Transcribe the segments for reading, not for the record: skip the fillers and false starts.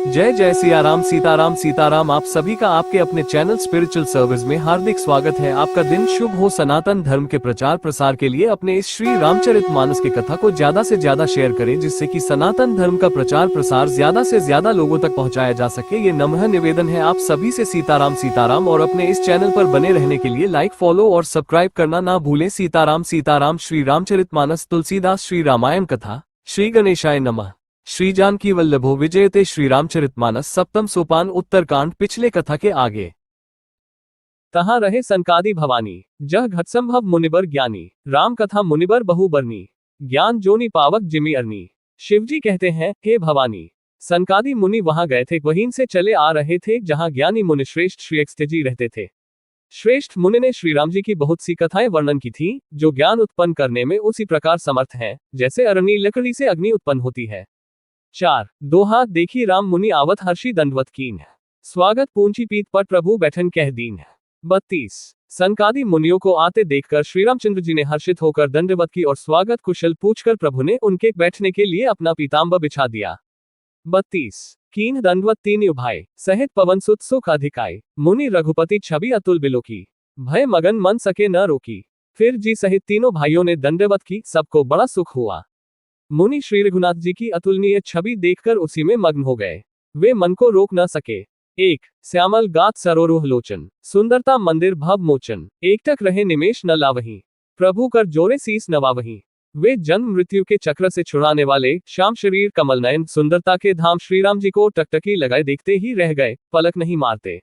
जय जय सियाराम सीताराम सीताराम। आप सभी का आपके अपने चैनल स्पिरिचुअल सर्विस में हार्दिक स्वागत है। आपका दिन शुभ हो। सनातन धर्म के प्रचार प्रसार के लिए अपने इस श्री रामचरितमानस की कथा को ज्यादा से ज्यादा शेयर करें, जिससे कि सनातन धर्म का प्रचार प्रसार ज्यादा से ज्यादा लोगों तक पहुंचाया जा सके। ये नम्र निवेदन है आप सभी से। सीताराम सीताराम। और अपने इस चैनल पर बने रहने के लिए लाइक, फॉलो और सब्सक्राइब करना ना भूलें। सीताराम सीताराम। श्री रामचरितमानस तुलसीदास श्री रामायण कथा। श्री गणेशाय नमः। श्री जानकी वल्लभो विजयते। श्री रामचरितमानस सप्तम सोपान उत्तरकांड। पिछले कथा के आगे। तहाँ रहे सनकादि भवानी, जह घटसंभव मुनिबर ज्ञानी। राम कथा मुनिबर बहु बरनी, ज्ञान जोनि पावक जिमि अरनी। शिवजी कहते हैं, हे भवानी, सनकादि मुनि वहां गए थे, वहीं से चले आ रहे थे जहां ज्ञानी मुनि श्रेष्ठ श्री अगस्त्य रहते थे। श्रेष्ठ मुनि ने श्री राम जी की बहुत सी कथाएं वर्णन की थी, जो ज्ञान उत्पन्न करने में उसी प्रकार समर्थ है जैसे अरणी लकड़ी से अग्नि उत्पन्न होती है। 4 दो हाथ देखी राम मुनि आवत हर्षि दंडवत कीन। स्वागत पूंछी पीठ पर प्रभु बैठन कह दीन। 32 सनकादि मुनियों को आते देखकर श्री रामचंद्र जी ने हर्षित होकर दंडवत की और स्वागत कुशल पूछकर प्रभु ने उनके बैठने के लिए अपना पीताम्बर बिछा दिया। 32 कीन दंडवत तीन उभाय, सहित पवन सुत सुख अधिकाय। मुनि रघुपति छवि अतुल बिलोकी, भय मगन मन सके न रोकी। फिर जी सहित तीनों भाइयों ने दंडवत की, सबको बड़ा सुख हुआ। मुनि श्री रघुनाथ जी की अतुलनीय छवि देखकर उसी में मग्न हो गए, वे मन को रोक न सके। 1 श्यामल गात सरोरुह लोचन, सुंदरता मंदिर भव मोचन। एकटक रहे निमेश न लावहीं, प्रभु कर जोरे शीस नवावहीं। वे जन्म मृत्यु के चक्र से छुड़ाने वाले श्याम शरीर कमल नयन सुंदरता के धाम श्री राम जी को टकटकी लगाए देखते ही रह गए, पलक नहीं मारते।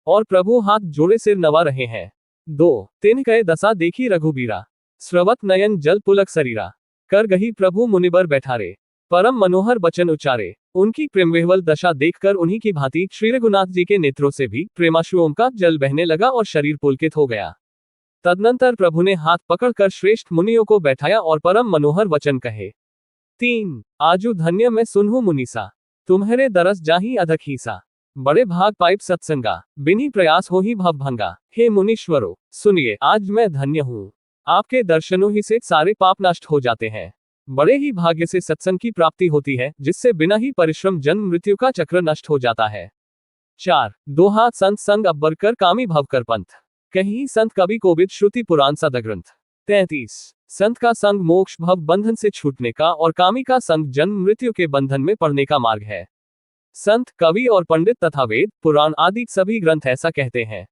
और प्रभु हाथ जोड़े सिर नवा रहे हैं। 2 तिन कहे दशा देखी रघुबीरा, स्रवत नयन जल पुलक शरीरा। कर गही प्रभु मुनिबर बैठारे, परम मनोहर बचन उचारे। उनकी प्रेमविह्वल दशा देखकर उन्हीं की भांति श्री रघुनाथ जी के नेत्रों से भी प्रेमाश्रुओं का जल बहने लगा और शरीर पुलकित हो गया। तदनंतर प्रभु ने हाथ पकड़कर श्रेष्ठ मुनियों को बैठाया और परम मनोहर वचन कहे। 3 आजू धन्य मैं सुनहु मुनीसा, तुम्हारे दरस जाही अधक हीसा। बड़े भाग पाइप सत्संगा, बिन्ही प्रयास हो ही भवभंगा। हे मुनीश्वरों, सुनिए, आज मैं धन्य हूँ। आपके दर्शनों ही से सारे पाप नष्ट हो जाते हैं। बड़े ही भाग्य से सत्संग की प्राप्ति होती है, जिससे बिना ही परिश्रम जन्म मृत्यु का चक्र नष्ट हो जाता है। 4 दो हाथ संत संग अब्बर कर कामी भव कर पंथ, कहीं संत कवि कोविद श्रुति पुराण सदग्रंथ। 33 संत का संग मोक्ष भव बंधन से छूटने का और कामी का संग जन्म मृत्यु के बंधन में पड़ने का मार्ग है। संत, कवि और पंडित तथा वेद पुराण आदि सभी ग्रंथ ऐसा कहते हैं।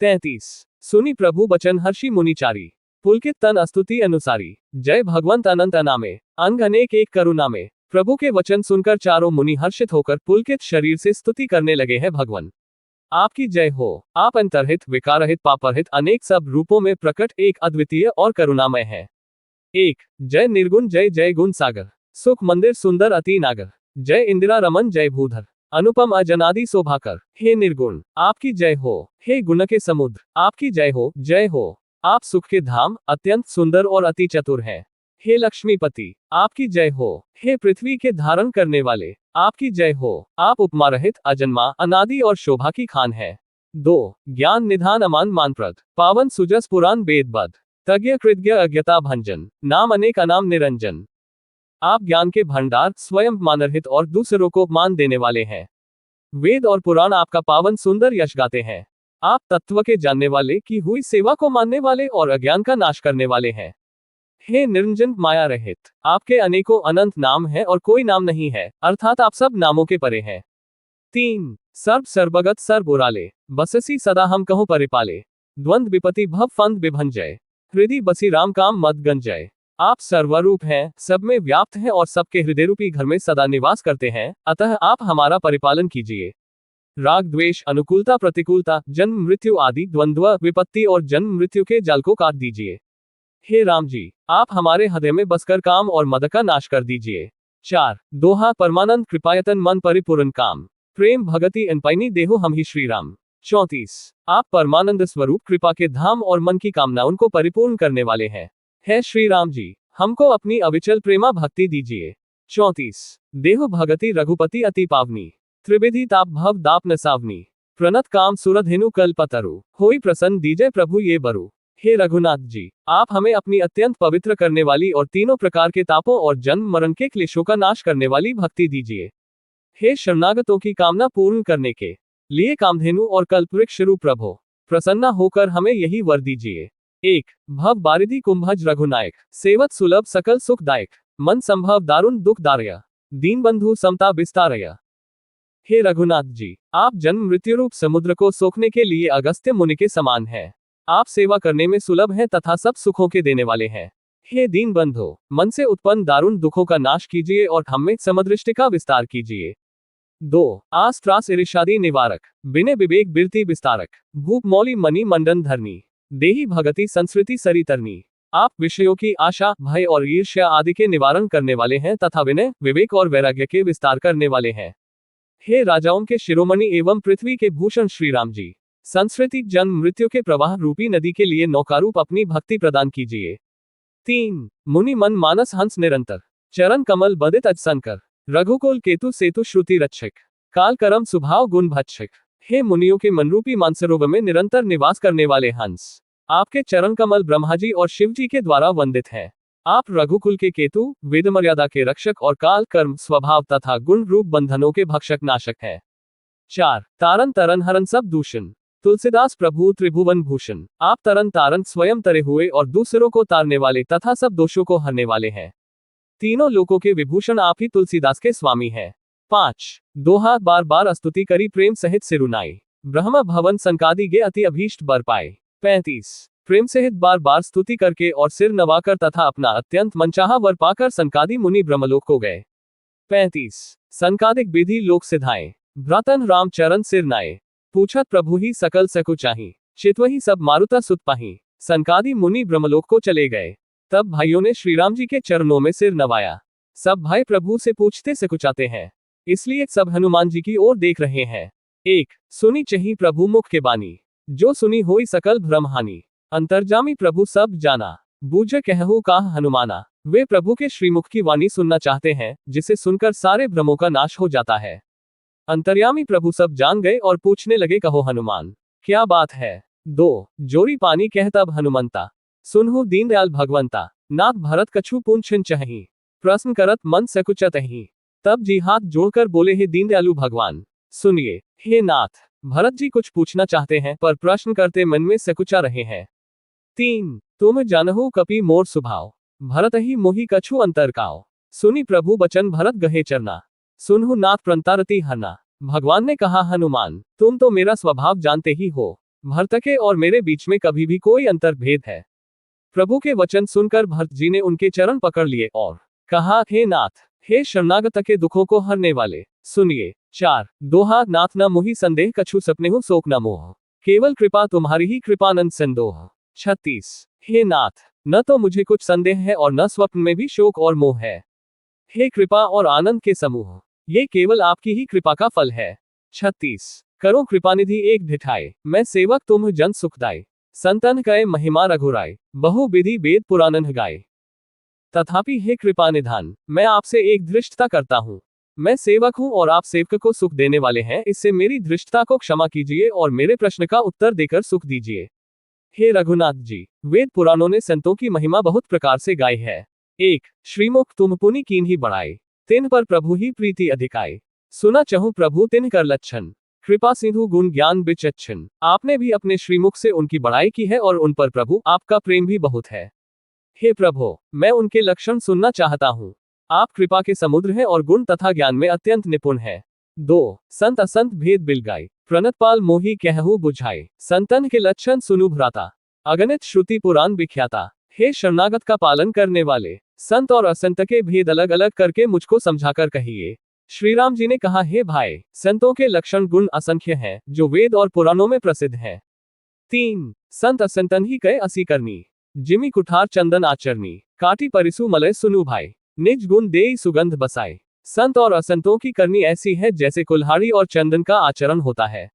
33 सुनी प्रभु बचन हर्षि मुनिचारी, पुलकित तन अस्तुति अनुसारी। जय भगवंत अनंत अनामे, अंग अनेक एक करुणा में। प्रभु के वचन सुनकर चारों मुनि हर्षित होकर पुलकित शरीर से स्तुति करने लगे हैं। भगवान आपकी जय हो। आप अंतरहित, विकारहित, पापरहित, अनेक सब रूपों में प्रकट, एक अद्वितीय और करुणामय है। 1 जय निर्गुण जय जय गुण सागर, सुख मंदिर सुंदर अति नागर। जय इंदिरा रमन जय भूधर, अनुपम अजनादि शोभाकर। हे निर्गुण, आपकी जय हो। हे गुण के समुद्र, आपकी जय हो, जय हो। आप सुख के धाम, अत्यंत सुंदर और अति चतुर हैं। हे लक्ष्मीपति, आपकी जय हो। हे पृथ्वी के धारण करने वाले, आपकी जय हो। आप उपमा रहित, अजन्मा, अनादि और शोभा की खान है। 2 ज्ञान निधान अमान मानप्रद, पावन सुजस पुराण वेदबद्ध। तज्ञ कृतज्ञ अज्ञता भंजन, नाम अनेक अनाम निरंजन। आप ज्ञान के भंडार, स्वयं मानरहित और दूसरों को मान देने वाले हैं। वेद और पुराण आपका पावन सुंदर यश गाते हैं। आप तत्व के जानने वाले, की हुई सेवा को मानने वाले और अज्ञान का नाश करने वाले हैं। हे निरंजन माया रहित, आपके अनेकों अनंत नाम हैं और कोई नाम नहीं है, अर्थात आप सब नामों के परे हैं। 3 सर्व सर्वगत सर्वुराले, बससी सदा हम कहूं परिपाले। द्वंद विपति भव फंद विभंजय, हृदय बसी राम काम मद गंजय। आप सर्वरूप हैं, सब में व्याप्त हैं और सबके हृदय रूपी घर में सदा निवास करते हैं, अतः आप हमारा परिपालन कीजिए। राग द्वेष, अनुकूलता प्रतिकूलता, जन्म मृत्यु आदि द्वंद्व, विपत्ति और जन्म मृत्यु के जाल को काट दीजिए। हे राम जी, आप हमारे हृदय में बसकर काम और मद का नाश कर दीजिए। 4 दोहा परमानंद कृपायतन मन परिपूर्ण काम, प्रेम भगति अनपैनी देहो हम ही श्री राम। 34 आप परमानंद स्वरूप, कृपा के धाम और मन की कामनाओं को परिपूर्ण करने वाले हैं। है श्री राम जी, हमको अपनी अविचल प्रेमा भक्ति दीजिए। 34 देहो भगति रघुपति अति पावनी, त्रिविधि ताप भव दाप न सावनी। प्रणत काम सुरधेनु कल्पतरु, होई प्रसन्न दीजय प्रभु ये बरु। हे रघुनाथ जी, आप हमें अपनी अत्यंत पवित्र करने वाली और तीनों प्रकार के तापों और जन्म मरण के क्लेशों का नाश करने वाली भक्ति दीजिए। हे शरणागतों की कामना पूर्ण करने के लिए कामधेनु और कल्पवृक्ष रूप प्रभो, प्रसन्न होकर हमें यही वर दीजिए। 1 भव बारिधि कुंभज रघुनायक, सेवत सुलभ सकल सुखदायक, मन संभव दारुण दुख दारय, दीन बंधु समता विस्तारय। हे रघुनाथ जी, आप जन्म मृत्यु रूप समुद्र को सोखने के लिए अगस्त्य मुनि के समान हैं। आप सेवा करने में सुलभ हैं तथा सब सुखों के देने वाले हैं। हे दीन बंधो, मन से उत्पन्न दारुण दुखों का नाश कीजिए और हम में समदृष्टि का विस्तार कीजिए। 2 आस त्रास ईर्ष्यादि निवारक, बिने विवेक बिरति विस्तारक, भूप मौली मणि मंडन धरनी, देही भगति संस्कृति सरी तरनी। आप विषयों की आशा, भय और ईर्ष्या आदि के निवारण करने वाले हैं तथा विनय, विवेक और वैराग्य के विस्तार करने वाले हैं। हे राजाओं के शिरोमणि एवं पृथ्वी के भूषण श्री राम जी, संस्कृति जन्म मृत्यु के प्रवाह रूपी नदी के लिए नौकारूप अपनी भक्ति प्रदान कीजिए। 3 मुनि मन मानस हंस निरंतर, चरण कमल बदित अजसंकर, रघुकुल केतु सेतु श्रुति रक्षक, काल करम स्वभाव गुण भक्षक। हे मुनियों के मनरूपी मानसरोवर में निरंतर निवास करने वाले हंस, आपके चरण कमल ब्रह्मा जी और शिव जी के द्वारा वंदित है। आप रघुकुल के केतु, वेद मर्यादा के रक्षक और काल कर्म स्वभाव तथा गुण रूप बंधनों के भक्षक नाशक है। 4 तारन तरन हरन सब दूषण, तुलसीदास प्रभु त्रिभुवन भूषण। आप तरन तारन स्वयं तरे हुए और दूसरों को तारने वाले तथा सब दोषों को हरने वाले हैं। तीनों लोकों के विभूषण आप ही तुलसीदास के स्वामी हैं। 5 दोहा बार बार स्तुति करी प्रेम सहित सिरुनाई, ब्रह्म भवन संकादि गे अति अभीष्ट बर पाए। 35 प्रेम सहित बार बार स्तुति करके और सिर नवाकर तथा अपना अत्यंत मनचाहा वर पाकर संकादि मुनि ब्रह्मलोक को गए। 35 संकादिक विधि लोक सिधाए, भ्रातन राम चरण सिर नाए, पूछत प्रभु ही सकल सकु चाही, चितवही सब मारुता सुत पाही। संकादि मुनि ब्रह्मलोक को चले गए। तब भाइयों ने श्रीराम जी के चरणों में सिर नवाया। सब भाई प्रभु से पूछते सकुचाते हैं, इसलिए सब हनुमान जी की ओर देख रहे हैं। 1 सुनी चही प्रभु मुख के बानी, जो सुनी होई सकल भ्रम हानि, अंतर्जामी प्रभु सब जाना, बूझ कहहु काह हनुमाना। वे प्रभु के श्रीमुख की वाणी सुनना चाहते हैं, जिसे सुनकर सारे भ्रमों का नाश हो जाता है। अंतर्यामी प्रभु सब जान गए और पूछने लगे, कहो हनुमान क्या बात है। 2 जोरी पानी कह तब हनुमंता, सुनहु दीनदयाल भगवंता, नाथ भरत कछु पूछन चही, प्रश्न करत मन सकुचत ही। तब जी हाथ जोड़कर बोले, हे दीनदयालु भगवान सुनिए। हे नाथ, भरत जी कुछ पूछना चाहते हैं पर प्रश्न करते मन में सकुचा रहे हैं। 3 तुम जानहु कपि मोर सुभाव, भरत ही मोहि कछु अंतर काव, सुनी प्रभु बचन भरत गहे चरना, सुनहु नाथ प्रंतारति हरना। भगवान ने कहा, हनुमान तुम तो मेरा स्वभाव जानते ही हो, भरत के और मेरे बीच में कभी भी कोई अंतर भेद है। प्रभु के वचन सुनकर भरत जी ने उनके चरण पकड़ लिए और कहा, हे नाथ, हे शरणागत के दुखों को हरने वाले सुनिए। 4 दोहा नाथ न मोहि संदेह कछु सपनेहु शोक न मोह, केवल कृपा तुम्हारी ही कृपानंद संदोह। 36 हे नाथ, न तो मुझे कुछ संदेह है और न स्वप्न में भी शोक और मोह है। हे कृपा और आनंद के समूह, ये केवल आपकी ही कृपा का फल है। 36 करो कृपानिधि एक ढिठाए, मैं सेवक तुम जन सुखदाय, संतन कहे महिमा रघुराय, बहु विधि वेद पुराणन गाय। तथापि हे कृपा निधान, मैं आपसे एक धृष्टता करता हूँ। मैं सेवक हूँ और आप सेवक को सुख देने वाले हैं, इससे मेरी धृष्टता को क्षमा कीजिए और मेरे प्रश्न का उत्तर देकर सुख दीजिए। हे रघुनाथ जी, वेद पुराणों ने संतों की महिमा बहुत प्रकार से गाई है। 1 श्रीमुख तुम पुनि कीन्ही बढ़ाए, तिन पर प्रभु ही प्रीति अधिकाए, सुना चहु प्रभु तिन कर लक्षण, कृपा सिंधु गुण ज्ञान विचक्षण। आपने भी अपने श्रीमुख से उनकी बड़ाई की है और उन पर प्रभु आपका प्रेम भी बहुत है। हे प्रभु, मैं उनके लक्षण सुनना चाहता हूँ। आप कृपा के समुद्र हैं और गुण तथा ज्ञान में अत्यंत निपुण है। 2 संत असंत भेद बिलगाई, प्रणतपाल मोहि कहहु बुझाए, संतन के लक्षण सुनु भ्राता, अगणित श्रुति पुराण विख्याता। हे शरणागत का पालन करने वाले, संत और असंत के भेद अलग अलग करके मुझको समझाकर कहिए। श्री राम जी ने कहा, हे भाई, संतों के लक्षण गुण असंख्य हैं, जो वेद और पुराणों में प्रसिद्ध हैं। 3 संत असंतन ही कहे असी करनी, जिमि कुठार चंदन आचरनी, काटी परिसु मलय सुनु भाई, निज गुण देई सुगंध बसाए। संत और असंतों की करनी ऐसी है जैसे कुल्हाड़ी और चंदन का आचरण होता है।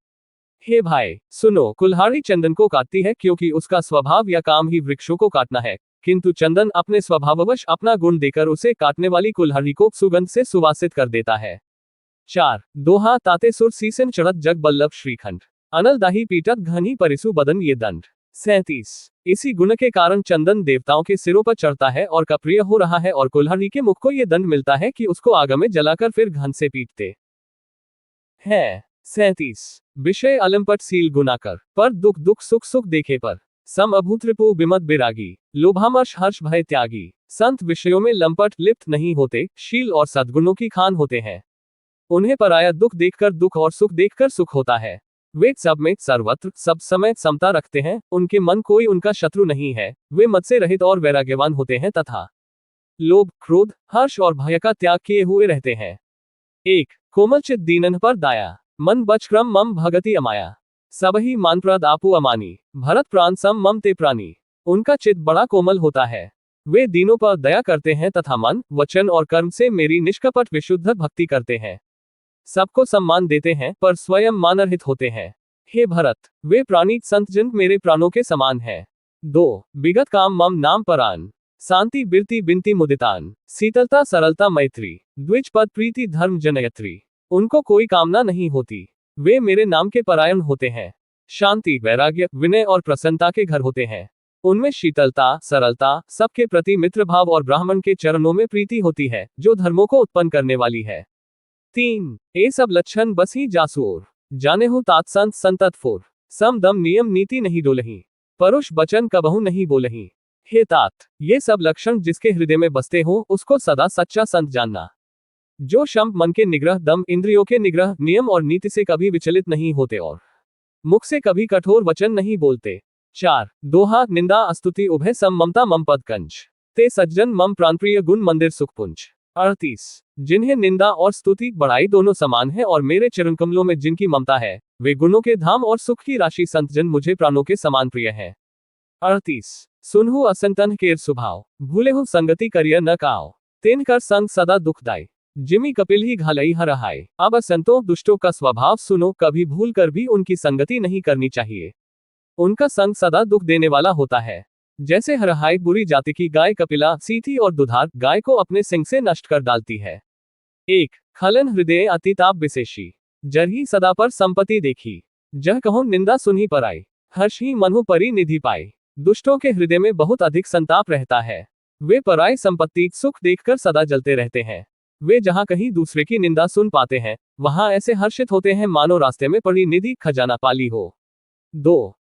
हे भाई सुनो, कुल्हाड़ी चंदन को काटती है क्योंकि उसका स्वभाव या काम ही वृक्षों को काटना है, किंतु चंदन अपने स्वभाववश अपना गुण देकर उसे काटने वाली कुल्हाड़ी को सुगंध से सुवासित कर देता है। 4 दोहा ताते सुर सीसन चढ़त जग बल्लभ श्रीखंड, अनल दाही पीटत घनी परिसु बदन ये दंड। 37 इसी गुण के कारण चंदन देवताओं के सिरों पर चढ़ता है और का प्रिय हो रहा है, और कुल्हाड़ी के मुख को ये दंड मिलता है कि उसको आग में जलाकर फिर घन से पीटते। है। 37 विषय अलंपट सील गुनाकर, पर दुख दुख सुख सुख देखे पर, सम अभूत रिपु विमत बिरागी, लोभामर्ष हर्ष भय त्यागी। संत विषयों में लंपट लिप्त नहीं होते, शील और सद्गुणों की खान होते हैं। उन्हें पराया दुख देखकर दुख और सुख देखकर सुख होता है। वे सब में सर्वत्र सब समय समता रखते हैं, उनके मन कोई उनका शत्रु नहीं है। वे मद से रहित और वैराग्यवान होते हैं तथा लोभ क्रोध हर्ष और भय का त्याग किए हुए रहते हैं। 1 कोमल चित दीनन पर दाया, मन बचक्रम मम भगति अमाया, सबही मानप्रद आपु अमानी, भरत प्राण सम मम ते प्राणी। उनका चित बड़ा कोमल होता है, वे दीनों पर दया करते हैं तथा मन वचन और कर्म से मेरी निष्कपट विशुद्ध भक्ति करते हैं। सबको सम्मान देते हैं पर स्वयं मानरहित होते हैं। हे भरत, वे प्राणी संत जन मेरे प्राणों के समान है। 2 विगत काम मम नाम परान, शांति बिरति बिनती मुदितान, शीतलता सरलता मैत्री, द्विज पद प्रीति धर्म जनयत्री। उनको कोई कामना नहीं होती, वे मेरे नाम के परायण होते हैं। शांति वैराग्य विनय और प्रसन्नता के घर होते हैं। उनमें शीतलता सरलता सबके प्रति मित्र भाव और ब्राह्मण के चरणों में प्रीति होती है, जो धर्मों को उत्पन्न करने वाली है। 3 ये सब लक्षण बस ही जासुओर, जाने हो तात संत संतत फोर, सम दम नियम नीति नहीं डोलही, परुष वचन कबहू नहीं बोलही। हे तात, ये सब लक्षण जिसके हृदय में बसते हो उसको सदा सच्चा संत जानना। जो शम मन के निग्रह दम इंद्रियों के निग्रह नियम और नीति से कभी विचलित नहीं होते और मुख से कभी कठोर वचन नहीं बोलते। 4 दोहा निंदा स्तुति उभय सम ममता मम पद कंज, ते सज्जन मम प्राणप्रिय गुण मंदिर सुखपुंज। 38 जिन्हें निंदा और स्तुति बड़ाई दोनों समान है और मेरे चरण कमलों में जिनकी ममता है, वे गुणों के धाम और सुख की राशि संतजन मुझे प्राणों के समान प्रिय है। 38 सुनहु असंतन केर स्वभाव, भूले हो संगति करिय न काओ, तेन कर संग सदा दुखदाई, जिमी कपिल ही घालई हरहाय। अब असंतों दुष्टों का स्वभाव सुनो, कभी भूल कर भी उनकी संगति नहीं करनी चाहिए। उनका संग सदा दुख देने वाला होता है। जैसे हरहाय बुरी जाति की गाय कपिला सीधी और दुधार गाय को अपने सिंग से नष्ट कर डालती है। 1 खलन हृदय अतिताप विशेषी, जरही सदा पर संपत्ति देखी, जह कहो निंदा सुनही पराई, हर्ष ही मनहु परी निधि पाई। दुष्टों के हृदय में बहुत अधिक संताप रहता है, वे पराई संपत्ति सुख देखकर सदा जलते रहते हैं। वे जहां कहीं दूसरे की निंदा सुन पाते हैं, वहां ऐसे हर्षित होते हैं मानो रास्ते में पड़ी निधि खजाना पाली हो। 2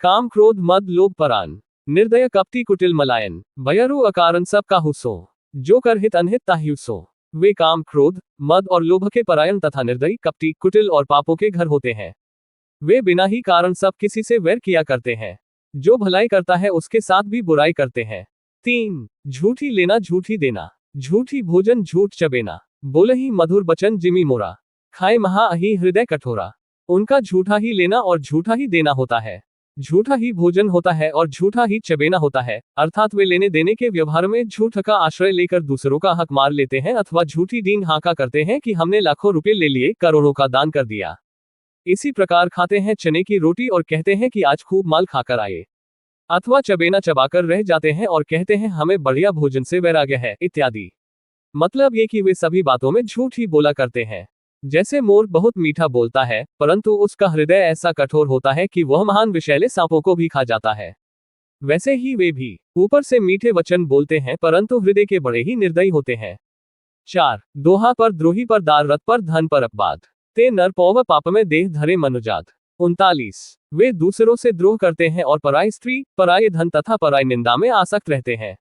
काम क्रोध मद लोभ परान, निर्दय कपटी कुटिल मलायन, भयरु अकारण सब का हुसो, जो कर हित अनहित ताह्युसो। वे काम क्रोध मद और लोभ के परायण तथा निर्दयी कपटी कुटिल और पापों के घर होते हैं। वे बिना ही कारण सब किसी से वैर किया करते हैं, जो भलाई करता है उसके साथ भी बुराई करते हैं। 3 झूठी लेना झूठी देना, झूठी भोजन झूठ चबेना, बोले ही मधुर बचन जिमी मोरा, खाए महा अही हृदय कठोरा। उनका झूठा ही लेना और झूठा ही देना होता है, झूठा ही भोजन होता है और झूठा ही चबेना होता है, अर्थात वे लेने देने के व्यवहार में झूठ का आश्रय लेकर दूसरों का हक मार लेते हैं अथवा झूठी दीन हाका करते हैं कि हमने लाखों रुपए ले लिए, करोड़ों का दान कर दिया। इसी प्रकार खाते हैं चने की रोटी और कहते हैं कि आज खूब माल खाकर आए, अथवा चबेना चबाकर रह जाते हैं और कहते हैं हमें बढ़िया भोजन से वैराग्य है इत्यादि। मतलब ये कि वे सभी बातों में झूठ ही बोला करते हैं। जैसे मोर बहुत मीठा बोलता है, परंतु उसका हृदय ऐसा कठोर होता है कि वह महान विषैले सांपों को भी खा जाता है, वैसे ही वे भी ऊपर से मीठे वचन बोलते हैं परंतु हृदय के बड़े ही निर्दयी होते हैं। 4 दोहा पर द्रोही पर दार रथ पर धन पर अपवाद, ते नर पौव पाप में देह धरे मनुजात। 39 वे दूसरों से द्रोह करते हैं और पराई स्त्री पराये धन तथा पराई निंदा में आसक्त रहते हैं।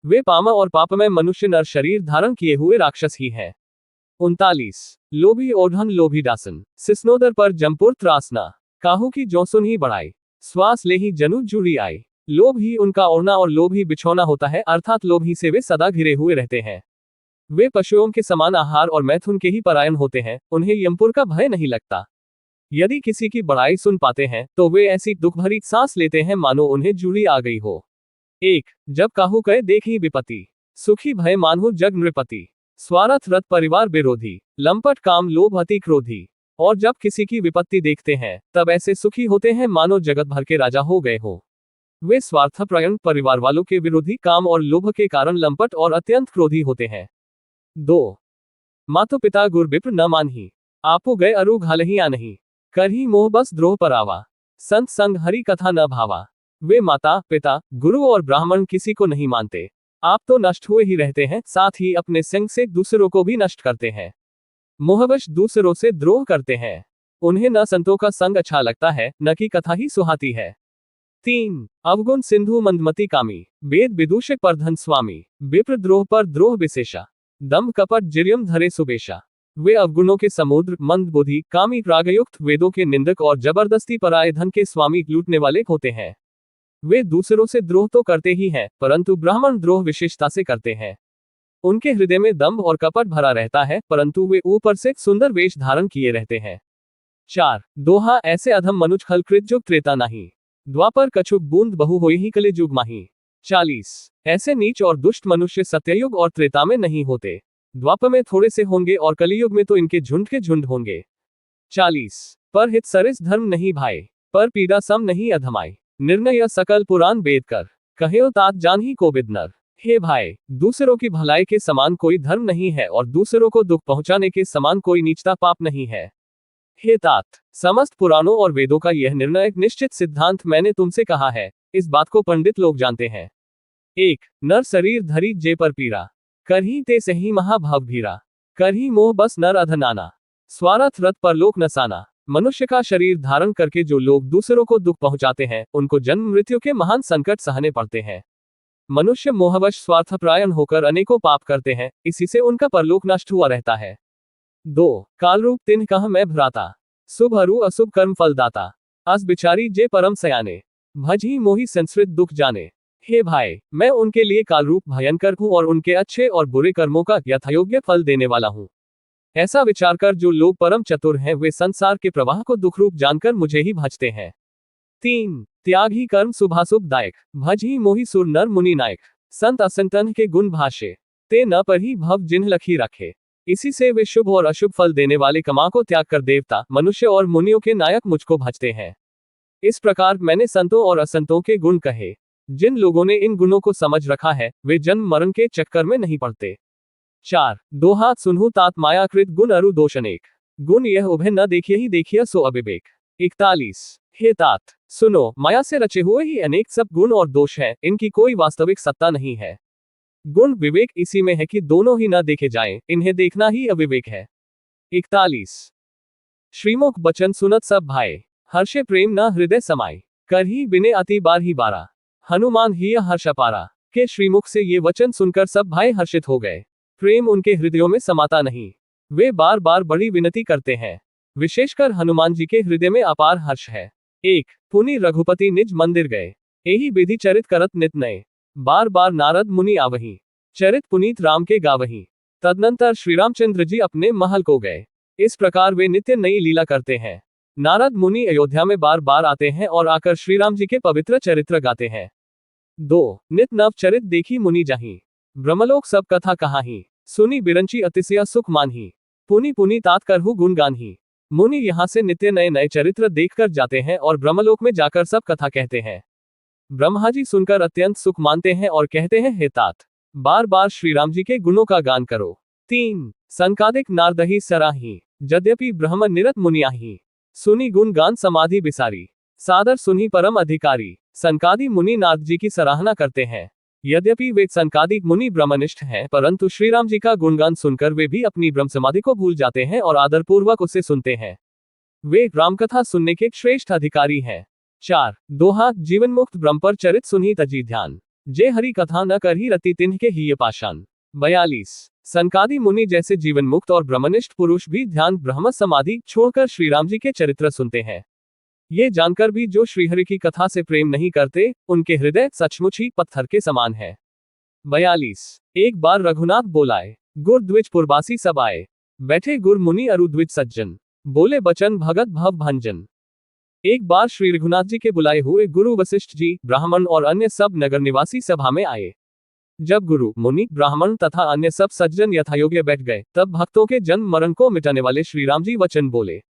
वे पाम और पाप में मनुष्य नर शरीर धारण किए हुए राक्षस ही है। 39 लोभी ओढ़न लोभी दासन, सिस्नोदर पर जमपुर त्रासना, काहू की जोसुन ही बढ़ाई, श्वास ले ही जनु जुड़ी आई। लोभ ही उनका ओढ़ना और लोभ ही बिछौना होता है, अर्थात लोभ ही से वे सदा घिरे हुए रहते हैं। वे पशुओं के समान आहार और मैथुन के ही परायण होते हैं, उन्हें यमपुर का भय नहीं लगता। यदि किसी की बड़ाई सुन पाते हैं तो वे ऐसी दुख भरी सांस लेते हैं मानो उन्हें जूड़ी आ गई हो। 1 जब काहू कहे देख ही विपत्ति, सुखी भय मानहु जग नृपति, स्वार्थ रत परिवार विरोधी, लंपट काम लोभ अति क्रोधी। और जब किसी की विपत्ति देखते हैं तब ऐसे सुखी होते हैं मानो जगत भर के राजा हो गए हो। वे स्वार्थपरायण परिवार वालों के विरोधी काम और लोभ के कारण लंपट और अत्यंत क्रोधी होते हैं। 2 मातो पिता गुर विप्र न मानही, आपो गए अरु घालही आ नहीं, करही मोह बस द्रोह परावा, संत संग हरि कथा न भावा। वे माता पिता गुरु और ब्राह्मण किसी को नहीं मानते, आप तो नष्ट हुए ही रहते हैं, साथ ही अपने संग से दूसरों को भी नष्ट करते हैं। मोहवश दूसरों से द्रोह करते हैं। उन्हें न संतों का संग अच्छा लगता है, न कि कथा ही सुहाती है। 3 अवगुण सिंधु मंदमती कामी, वेद विदूषक पर धन स्वामी, विप्र द्रोह पर द्रोह विशेषा, दम्भ कपट जिर्यम धरे सुबेशा। वे अवगुणों के समुद्र, मंद बुद्धि, कामी, रागयुक्त, वेदों के निंदक और जबरदस्ती पराये धन के स्वामी, लूटने वाले होते हैं। वे दूसरों से द्रोह तो करते ही हैं, परंतु ब्राह्मण द्रोह विशेषता से करते हैं। उनके हृदय में दम्भ और कपट भरा रहता है, परंतु वे ऊपर से सुंदर वेश धारण किए रहते हैं। 4 दोहा ऐसे अधम मनुज खल कृत जुग त्रेता नहीं, द्वापर कछुक बूंद बहु होई ही कले जुग माही। 40 ऐसे नीच और दुष्ट मनुष्य सत्ययुग और त्रेता में नहीं होते, द्वापर में थोड़े से होंगे और कलियुग में तो इनके झुंड के झुंड होंगे। 40 पर हित सरिस धर्म नहीं भाई, पर पीड़ा सम नहीं अधमाई, निर्णय सकल पुराण वेद कर, कहे तात जान ही को बिदनर। हे भाई, दूसरों की भलाई के समान कोई धर्म नहीं है और दूसरों को दुख पहुंचाने के समान कोई नीचता पाप नहीं है। हे तात, समस्त पुराणों और वेदों का यह निर्णय एक निश्चित सिद्धांत मैंने तुमसे कहा है, इस बात को पंडित लोग जानते हैं। 1 नर शरीर धरी जे पर पीरा, करही ते सही महाभाव भीरा, करही मोह बस नर अधनाना, स्वार्थ रत परलोक नसाना। मनुष्य का शरीर धारण करके जो लोग दूसरों को दुख पहुंचाते हैं, उनको जन्म मृत्यु के महान संकट सहने पड़ते हैं। मनुष्य मोहवश स्वार्थपरायण होकर अनेकों पाप करते हैं, इसी से उनका परलोक नष्ट हुआ रहता है। 2 कालरूप तिन्ह कह मैं भ्राता, शुभ अरु अशुभ कर्म फलदाता, अस बिचारी जे परम सयाने, भजही मोहि संस्कृत दुख जाने। हे भाई, मैं उनके लिए कालरूप भयंकर हूं और उनके अच्छे और बुरे कर्मों का यथायोग्य फल देने वाला हूं। ऐसा विचार कर जो लोग परम चतुर हैं, वे संसार के प्रवाह को दुखरूप जानकर मुझे ही भजते हैं। 3 त्याग ही कर्म शुभाशुभ दायक, भज ही मोहि सुर नर मुनि नायक, संत असंतन के गुण भाष्य, ते न पर ही भव जिन्ह लखी रखे। इसी से वे शुभ और अशुभ फल देने वाले कमा को त्याग कर देवता, मनुष्य और मुनियों के नायक मुझको भजते हैं। इस प्रकार मैंने संतों और असंतों के गुण कहे। जिन लोगों ने इन गुणों को समझ रखा है, वे जन्म मरण के चक्कर में नहीं पड़ते। 4 दोहा सुनहु तात मायाकृत गुण अरु दोष अनेक, गुण यह उभय न देखिए ही देखिए सो अविवेक। 41 हे तात, सुनो, माया से रचे हुए ही अनेक सब गुण और दोष हैं, इनकी कोई वास्तविक सत्ता नहीं है। गुण विवेक इसी में है कि दोनों ही न देखे जाएं, इन्हें देखना ही अविवेक है। 41 श्रीमुख बचन सुनत सब भाई, हर्षे प्रेम न हृदय समाई, कर ही बिने अति बार ही बारा, हनुमान ही हर्ष अपारा। के श्रीमुख से ये वचन सुनकर सब भाई हर्षित हो गए। प्रेम उनके हृदयों में समाता नहीं, वे बार बार बड़ी विनती करते हैं। विशेषकर हनुमान जी के हृदय में अपार हर्ष है। 1 पुनि रघुपति निज मंदिर गए, एही विधि चरित करत नित नए, बार बार नारद मुनि आवही, चरित पुनीत राम के गावही। तदनंतर श्री रामचंद्र जी अपने महल को गए। इस प्रकार वे नित्य नई लीला करते हैं। नारद मुनि अयोध्या में बार बार आते हैं और आकर श्री राम जी के पवित्र चरित्र गाते हैं। 2 नित नव चरित देखी मुनि जाही, ब्रह्मलोक सब कथा कहाही, सुनी बिरंची अतिशय सुख मानही, पुनि पुनि तात करहु गुणगान ही। मुनि यहाँ से नित्य नए नए चरित्र देखकर जाते हैं और ब्रह्मलोक में जाकर सब कथा कहते हैं। ब्रह्मा जी सुनकर अत्यंत सुख मानते हैं और कहते हैं, हे तात, बार बार श्री राम जी के गुणों का गान करो। 3 संकादिक नारदही सराही, यद्यपि ब्रह्म निरत मुनियाही, सुनी गुण गान समाधि बिसारी, सादर सुनी परम अधिकारी। संकादी मुनि नारद जी की सराहना करते हैं। यद्यपि वे संकादिक मुनि ब्रह्मनिष्ठ हैं, परंतु श्री राम जी का गुणगान सुनकर वे भी अपनी ब्रह्म समाधि को भूल जाते हैं और आदरपूर्वक उसे सुनते हैं। वे रामकथा सुनने के श्रेष्ठ अधिकारी हैं। 4 दोहा जीवन मुक्त ब्रह्म पर चरित सुनही तजी ध्यान, जे हरि कथा न करही रति तिन्ह के ही पाषाण। 42 संकादी मुनि जैसे जीवन मुक्त और ब्रह्मनिष्ठ पुरुष भी ध्यान ब्रह्म समाधि छोड़कर श्री राम जी के चरित्र सुनते हैं। ये जानकर भी जो श्रीहरि की कथा से प्रेम नहीं करते, उनके हृदय सचमुच ही पत्थर के समान है। 42 एक बार रघुनाथ बोलाए, गुर द्विज पुरबासी सब आए, बैठे गुर मुनि अरु द्विज सज्जन, बोले बचन भगत भव भंजन। एक बार श्री रघुनाथ जी के बुलाए हुए गुरु वशिष्ठ जी, ब्राह्मण और अन्य सब नगर निवासी सभा में आए। जब गुरु, मुनि, ब्राह्मण तथा अन्य सब सज्जन यथायोग्य बैठ गए, तब भक्तों के जन्म मरण को मिटाने वाले श्री राम जी वचन बोले।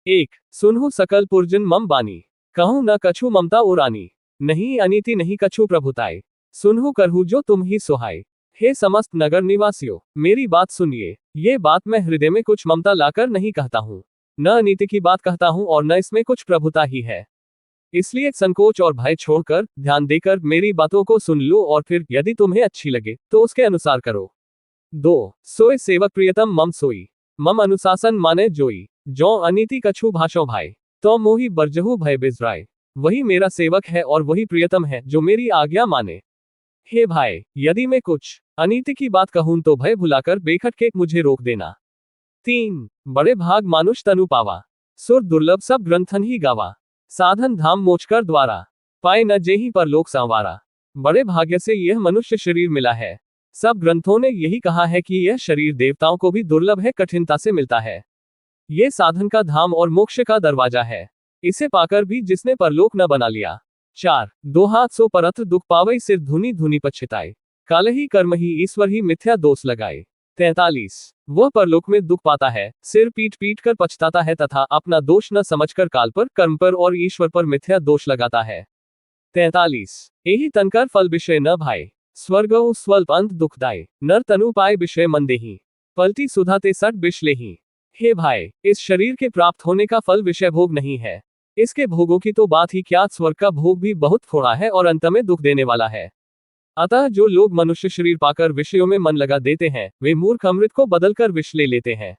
1 सुनहु सकल पुरजन मम बानी, कहूं न कछु ममता उरानी, नहीं अनीति नहीं कछु प्रभुताई, सुनहु करहु जो तुम ही सुहाई। हे समस्त नगर निवासियों, मेरी बात सुनिए। ये बात मैं हृदय में कुछ ममता लाकर नहीं कहता हूँ, न अनीति की बात कहता हूँ और न इसमें कुछ प्रभुता ही है। इसलिए संकोच और भय छोड़कर ध्यान देकर मेरी बातों को सुन लो और फिर यदि तुम्हें अच्छी लगे तो उसके अनुसार करो। 2 सोए सेवक प्रियतम मम सोई, मम अनुशासन माने जोई, जो अनीति कछु भाषो भाई, तो मोहि बरजहु भय बिजराय। वही मेरा सेवक है और वही प्रियतम है जो मेरी आज्ञा माने। हे भाई, यदि मैं कुछ अनीति की बात कहूं तो भय भुलाकर बेखटके मुझे रोक देना। 3 बड़े भाग मानुष तनु पावा, सुर दुर्लभ सब ग्रंथन ही गावा। साधन धाम मोचकर द्वारा, पाए न जेहि पर लोक संवारा। बड़े भाग्य से यह मनुष्य शरीर मिला है। सब ग्रंथों ने यही कहा है कि यह शरीर देवताओं को भी दुर्लभ है, कठिनता से मिलता है। ये साधन का धाम और मोक्ष का दरवाजा है। इसे पाकर भी जिसने परलोक न बना लिया। 4 दो हाथ सो परत्र दुख पावई, सिर धुनी धुनी पछताए। काल ही कर्म ही ईश्वर ही मिथ्या दोष लगाए। 43 वह परलोक में दुख पाता है, सिर पीट पीट कर पछताता है तथा अपना दोष न समझकर काल पर, कर्म पर और ईश्वर पर मिथ्या दोष लगाता है। 43 एहि तनकर फल विषय न भाई, स्वर्ग स्वल्प अंत दुखदाय। नर तनु पाए विषय मंदेही, पलटी सुधा ते सट बिष लेही। हे भाई, इस शरीर के प्राप्त होने का फल विषय भोग नहीं है। इसके भोगों की तो बात ही क्या, स्वर्ग का भोग भी बहुत थोड़ा है और अंत में दुख देने वाला है। अतः जो लोग मनुष्य शरीर पाकर विषयों में मन लगा देते हैं, वे मूर्ख अमृत को बदलकर विष ले लेते हैं।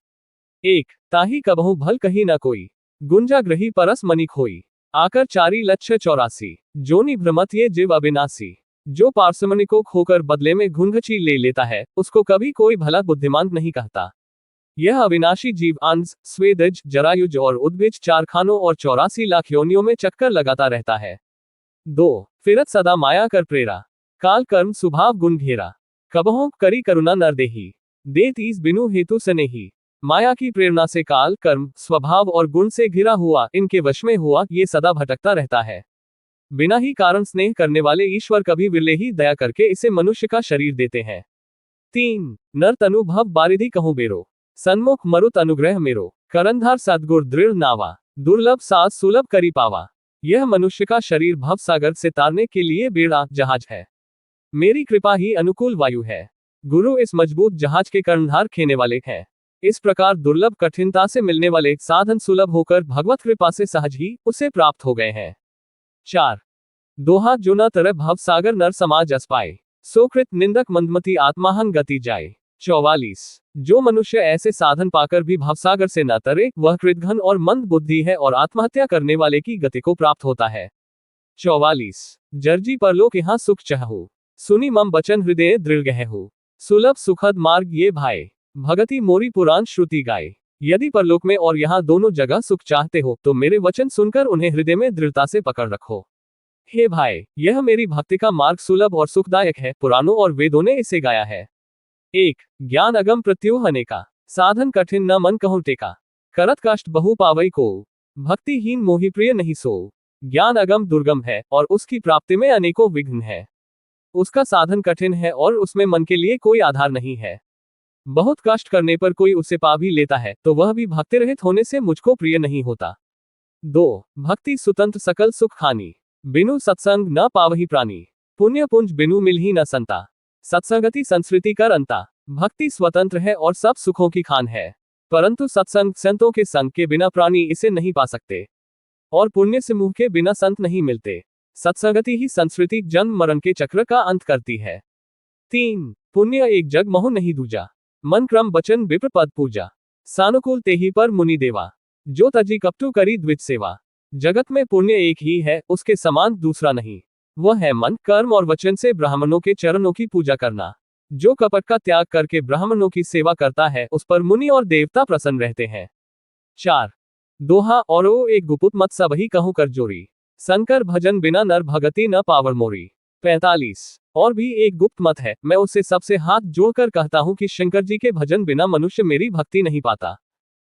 1 ताही कबहु भल कही न कोई, गुंजा ग्रही परस मनि खोई। आकर 4 लक्ष्य 84 जोनि भ्रमत ये जीव अविनाशी। जो पार्समणि को खोकर बदले में घुंघची ले लेता है, उसको कभी कोई भला बुद्धिमान नहीं कहता। यह अविनाशी जीव अंश, स्वेदज, जरायुज और उद्भिज 4 खानों और 84 लाख योनियों में चक्कर लगाता रहता है। 2 फिरत सदा माया कर प्रेरा, काल कर्म स्वभाव गुण घेरा। कबहों करी करुणा नर देही, दे तीस बिनु हेतु सनेही। माया की प्रेरणा से काल, कर्म, स्वभाव और गुण से घिरा हुआ, इनके वश में हुआ, ये सदा भटकता रहता है। बिना ही कारण स्नेह करने वाले ईश्वर कभी विरले ही दया करके इसे मनुष्य का शरीर देते हैं। 3 नर तनु भव बारिधि कहूं बेरो, सन्मुख मरुत अनुग्रह मेरो। करंधार सद्गुर दृढ़ नावा, दुर्लभ सास सुलभ करी पावा। यह मनुष्य का शरीर भव सागर से तारने के लिए बेड़ा जहाज है। मेरी कृपा ही अनुकूल वायु है। गुरु इस मजबूत जहाज के कर्णधार खेने वाले हैं। इस प्रकार दुर्लभ कठिनता से मिलने वाले साधन सुलभ होकर भगवत कृपा से सहज ही उसे प्राप्त हो गए हैं। 4 दोहा जो न तरह भव सागर नर समाज अस्पाए, सोकृत निंदक मंदमती आत्माहन गति जाए। 44 जो मनुष्य ऐसे साधन पाकर भी भवसागर से न तरे, वह कृतघ्न और मंद बुद्धि है और आत्महत्या करने वाले की गति को प्राप्त होता है। 44 जर्जी परलोक यहाँ सुख चाहू, सुनी मम बचन हृदय दृढ़ गहहु। सुलभ सुखद मार्ग ये भाई, भगति मोरी पुराण श्रुति गाए। यदि परलोक में और यहाँ दोनों जगह सुख चाहते हो तो मेरे वचन सुनकर उन्हें हृदय में दृढ़ता से पकड़ रखो। हे भाई, यह मेरी भक्ति का मार्ग सुलभ और सुखदायक है, पुराणों और वेदों ने इसे गाया है। 1 ज्ञान अगम प्रत्युह अनेका, साधन कठिन न मन कहूं टेका। करत कष्ट बहु पावई को, भक्तिहीन मोहि प्रिय नहीं सो। ज्ञान अगम दुर्गम है और उसकी प्राप्ति में अनेकों विघ्न है। उसका साधन कठिन है और उसमें मन के लिए कोई आधार नहीं है। बहुत कष्ट करने पर कोई उसे पा भी लेता है तो वह भी भक्ति रहित होने से मुझको प्रिय नहीं होता। 2 भक्ति सुतंत्र सकल सुख खानी, बिनु सत्संग न पावही प्राणी। पुण्य पुंज बिनु मिलही न संता, सत्संगति संस्कृति कर अंता। भक्ति स्वतंत्र है और सब सुखों की खान है, परंतु सत्संग संतों के संग के बिना प्राणी इसे नहीं पा सकते, और पुण्य से मुंह के बिना संत नहीं मिलते। सत्संगति ही संस्कृति जन्म मरण के चक्र का अंत करती है। 3 पुण्य एक जग मोह नहीं दूजा, मन क्रम वचन विप्र पद पूजा। सानुकूल तेहि पर मुनि देवा, जो तजी कपटू करी द्विज सेवा। जगत में पुण्य एक ही है, उसके समान दूसरा नहीं। वह है मन, कर्म और वचन से ब्राह्मणों के चरणों की पूजा करना। जो कपट का त्याग करके ब्राह्मणों की सेवा करता है, उस पर मुनि और देवता प्रसन्न रहते हैं। 4 दोहा और एक गुपुत मत सबही कहूं कर जोरी, शंकर भजन बिना नर भगति न पावर मोरी। 45 और भी एक गुप्त मत है, मैं उससे सबसे हाथ जोड़कर कहता हूं कि शंकर जी के भजन बिना मनुष्य मेरी भक्ति नहीं पाता।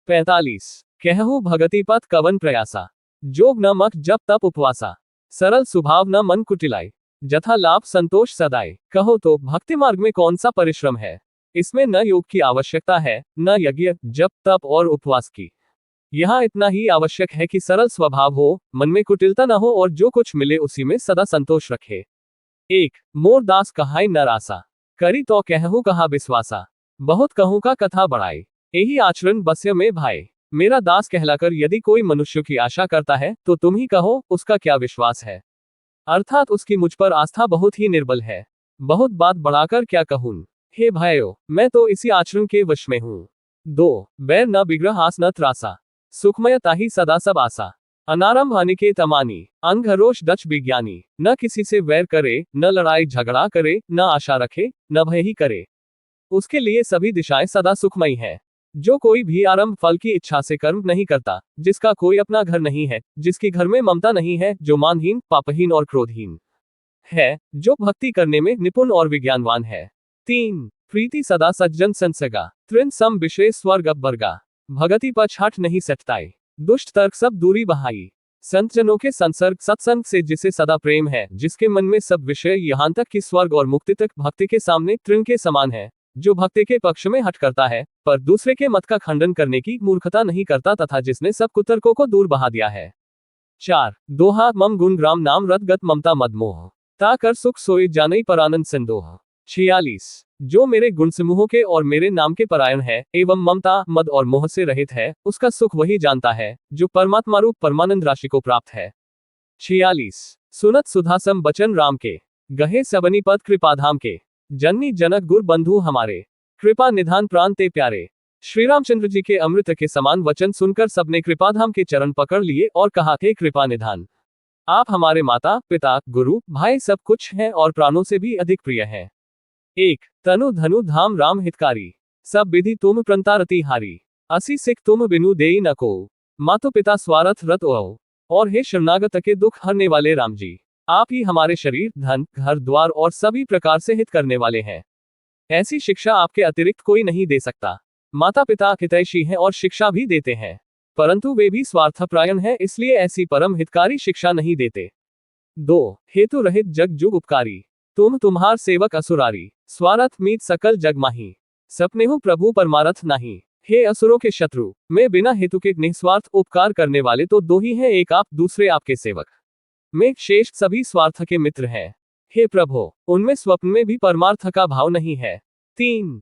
45 कहूं भगति पथ कवन प्रयासा, जोग न मख जप तप उपवासा। सरल स्वभाव न मन कुटिलाए, जथा लाभ संतोष सदाए। कहो तो भक्ति मार्ग में कौन सा परिश्रम है। इसमें न योग की आवश्यकता है, न यज्ञ जप तप और उपवास की। यहाँ इतना ही आवश्यक है कि सरल स्वभाव हो, मन में कुटिलता न हो और जो कुछ मिले उसी में सदा संतोष रखे। 1 मोर दास कहाई नर आसा, करी तो कहूं कहा विश्वासा। बहुत कहूं का कथा बढ़ाए, यही आचरण बस्य में भाई। मेरा दास कहलाकर यदि कोई मनुष्य की आशा करता है तो तुम ही कहो उसका क्या विश्वास है, अर्थात उसकी मुझ पर आस्था बहुत ही निर्बल है। बहुत बात बढ़ाकर क्या कहूं। हे भाइयों, मैं तो इसी आचरण के वश में हूं। 2 बैर न बिग्रह आस न त्रासा, सुखमय ताहि सदा सब आसा, अनारंभ अनिकेत अमानी, अंग रोष डच विज्ञानी, न किसी से वैर करे, न लड़ाई झगड़ा करे, न आशा रखे, न भय ही करे। उसके लिए सभी दिशाएं सदा सुखमयी है। जो कोई भी आरंभ फल की इच्छा से कर्म नहीं करता, जिसका कोई अपना घर नहीं है, जिसकी घर में ममता नहीं है, जो मानहीन, पापहीन और क्रोधहीन है, जो भक्ति करने में निपुण और विज्ञानवान है। 3 प्रीति सदा सज्जन संसगा, त्रिन सम विषय स्वर्ग अपवर्गा, भगति पछ हट नहीं सटताई, दुष्ट तर्क सब दूरी बहाई, संत जनों के संसर्ग सत्संग से जिसे सदा प्रेम है, जिसके मन में सब विषय यहाँ तक कि स्वर्ग और मुक्ति तक भक्ति के सामने तृण के समान है, जो भक्ति के पक्ष में हट करता है, पर दूसरे के मत का खंडन करने की मूर्खता नहीं करता, तथा जिसने सब कुतर्कों को दूर बहा दिया है। 4 दोहा मम गुण ग्राम नाम रत गत ममता मदमोह, ता कर सुख सोई जानई पर आनंद सिंदोह। 46 जो मेरे गुण समूहों के और मेरे नाम के परायण है, एवं ममता मद और मोह से रहित है, उसका सुख वही जानता है, जो परमात्मा रूप परमानंद राशि को प्राप्त है। 46 सुनत सुधासम बचन राम के, गहे सबनी पद कृपाधाम के, जननी जनक गुर बंधु हमारे, कृपा निधान प्राण ते प्यारे। श्री रामचंद्र जी के अमृत के समान वचन सुनकर सबने कृपाधाम के चरण पकड़ लिए और कहा, हे कृपा निधान, आप हमारे माता पिता गुरु भाई सब कुछ हैं और प्राणों से भी अधिक प्रिय हैं। 1 तनु धनु धाम राम हितकारी, सब विधि तुम प्रंतारति हारी, असी सिख तुम बिनु देई न को, मातो पिता स्वार्थ रत ओ, और हे शरणागत के दुख हरने वाले राम जी, आप ही हमारे शरीर धन घर द्वार और सभी प्रकार से हित करने वाले हैं। ऐसी शिक्षा आपके अतिरिक्त कोई नहीं दे सकता। माता पिता हितैषी हैं और शिक्षा भी देते हैं, परंतु वे भी स्वार्थपरायण हैं, इसलिए ऐसी परम हितकारी शिक्षा नहीं देते। 2 हेतु रहित जग जुग उपकारी, तुम तुम्हार सेवक असुरारी, स्वार्थ मीत सकल जग माही, सपनेहु प्रभु परमारथ नाही। हे असुरों के शत्रु, मैं बिना हेतु के निस्वार्थ उपकार करने वाले तो 2 ही हैं, एक आप दूसरे आपके सेवक, में शेष सभी स्वार्थ के मित्र हैं। हे प्रभु, उनमें स्वप्न में भी परमार्थ का भाव नहीं है। 3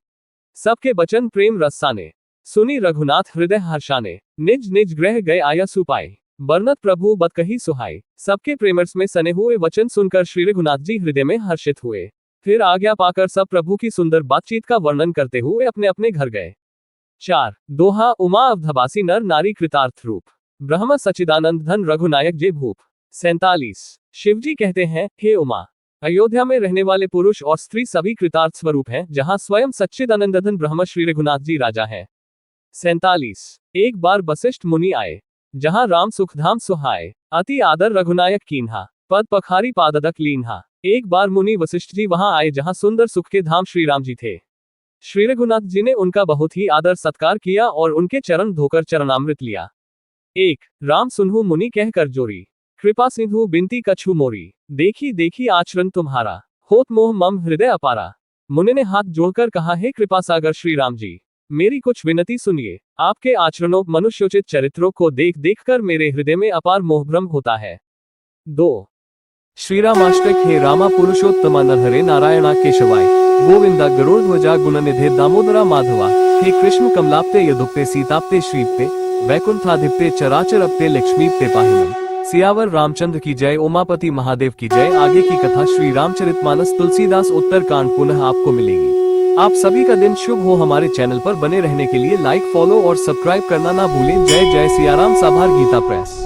सबके बचन प्रेम रसाने, सुनी रघुनाथ हृदय हर्षाने, निज निज ग्रह गए आया सुपाई, बरनत प्रभु बत कही सुहाई। सबके प्रेमर्स में सने हुए वचन सुनकर श्री रघुनाथ जी हृदय में हर्षित हुए, फिर आज्ञा पाकर सब प्रभु की सुंदर बातचीत का वर्णन करते हुए अपने अपने घर गए। 4 दोहा उमा अवधबासी नर नारी कृतार्थ रूप, ब्रह्म सच्चिदानंद धन रघुनायक जे भूप। 47 शिवजी कहते हैं, हे उमा, अयोध्या में रहने वाले पुरुष और स्त्री सभी कृतार्थ स्वरूप हैं, जहां स्वयं सच्चिदानंदन ब्रह्म श्री रघुनाथ जी राजा हैं। 47 एक बार वशिष्ठ मुनि आए, जहां राम सुखधाम सुहाए, अति आदर रघुनायक कीन्हा, पद पखारी पाददक लीन्हा। एक बार मुनि वशिष्ठ जी वहां आए जहां सुंदर सुख के धाम श्री राम जी थे। श्री रघुनाथ जी ने उनका बहुत ही आदर सत्कार किया और उनके चरण धोकर चरणामृत लिया। 1 राम सुनहु मुनि कहकर जोरी, कृपा सिंधु बिनती कछु मोरी, देखी देखी आचरण तुम्हारा, होत मोह मम हृदय अपारा। मुनि ने हाथ जोड़कर कहा, हे कृपा सागर श्री राम जी, मेरी कुछ विनती सुनिए। आपके आचरणों मनुष्योचित चरित्रों को देख देख कर मेरे हृदय में अपार मोहभ्रम होता है। 2 श्रीरामाष्टक हे रामा पुरुषोत्तम नरहरे नारायणा केशवाय, गोविंदा गरुड़ध्वजा गुणनिधे दामोदरा माधवा, हे कृष्ण कमलाप्ते यदुप्ते सीताप्ते श्रीप्ते, वैकुंठाधिप्ते चराचरप्ते लक्ष्मीप्ते पाहिनम। सियावर रामचंद्र की जय, उमापति महादेव की जय। आगे की कथा श्री रामचरितमानस तुलसीदास उत्तरकांड पुनः आपको मिलेगी। आप सभी का दिन शुभ हो। हमारे चैनल पर बने रहने के लिए लाइक फॉलो और सब्सक्राइब करना ना भूलें। जय जय सियाराम। साभार गीता प्रेस।